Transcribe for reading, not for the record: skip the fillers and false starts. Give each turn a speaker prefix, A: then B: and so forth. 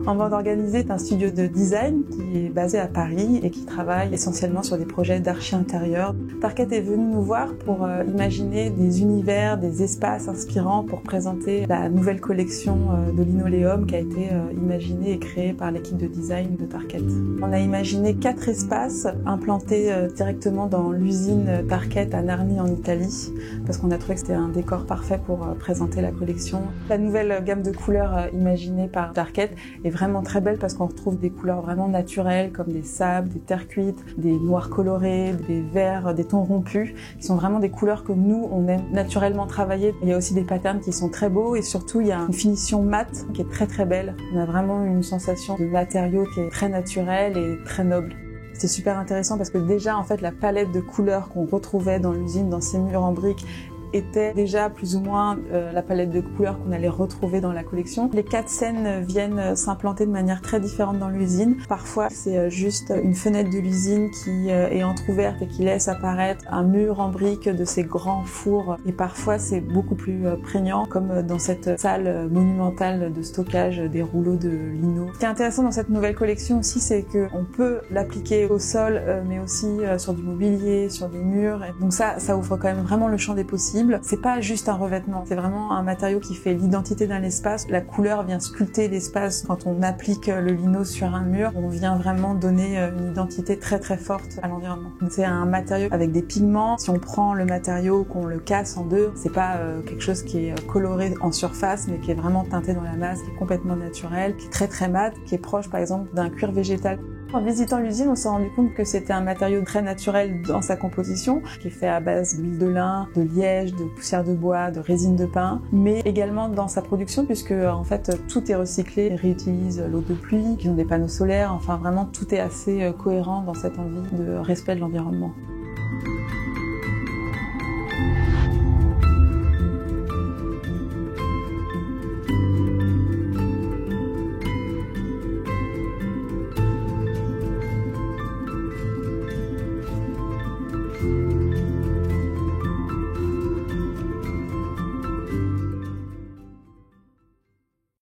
A: Envol d'Organiser est un studio de design qui est basé à Paris et qui travaille essentiellement sur des projets d'archi intérieur. Tarkett est venu nous voir pour imaginer des univers, des espaces inspirants pour présenter la nouvelle collection de linoléum qui a été imaginée et créée par l'équipe de design de Tarkett. On a imaginé 4 espaces implantés directement dans l'usine Tarkett à Narni en Italie parce qu'on a trouvé que c'était un décor parfait pour présenter la collection. La nouvelle gamme de couleurs imaginée par Tarkett est vraiment très belle parce qu'on retrouve des couleurs vraiment naturelles comme des sables, des terres cuites, des noirs colorés, des verts, des tons rompus, qui sont vraiment des couleurs que nous, on aime naturellement travailler. Il y a aussi des patterns qui sont très beaux et surtout il y a une finition mate qui est très très belle. On a vraiment une sensation de matériau qui est très naturelle et très noble. C'était super intéressant parce que déjà en fait la palette de couleurs qu'on retrouvait dans l'usine, dans ces murs en briques, était déjà plus ou moins la palette de couleurs qu'on allait retrouver dans la collection. Les 4 scènes viennent s'implanter de manière très différente dans l'usine. Parfois, c'est juste une fenêtre de l'usine qui est entrouverte et qui laisse apparaître un mur en briques de ces grands fours. Et parfois, c'est beaucoup plus prégnant, comme dans cette salle monumentale de stockage des rouleaux de lino. Ce qui est intéressant dans cette nouvelle collection aussi, c'est qu'on peut l'appliquer au sol, mais aussi sur du mobilier, sur des murs. Et donc ça ouvre quand même vraiment le champ des possibles. C'est pas juste un revêtement, c'est vraiment un matériau qui fait l'identité d'un espace. La couleur vient sculpter l'espace. Quand on applique le lino sur un mur, on vient vraiment donner une identité très très forte à l'environnement. C'est un matériau avec des pigments. Si on prend le matériau, qu'on le casse en deux, c'est pas quelque chose qui est coloré en surface, mais qui est vraiment teinté dans la masse, qui est complètement naturel, qui est très très mat, qui est proche par exemple d'un cuir végétal. En visitant l'usine, on s'est rendu compte que c'était un matériau très naturel dans sa composition, qui est fait à base d'huile de lin, de liège, de poussière de bois, de résine de pin, mais également dans sa production, puisque en fait tout est recyclé, ils réutilisent l'eau de pluie, ils ont des panneaux solaires, enfin vraiment tout est assez cohérent dans cette envie de respect de l'environnement.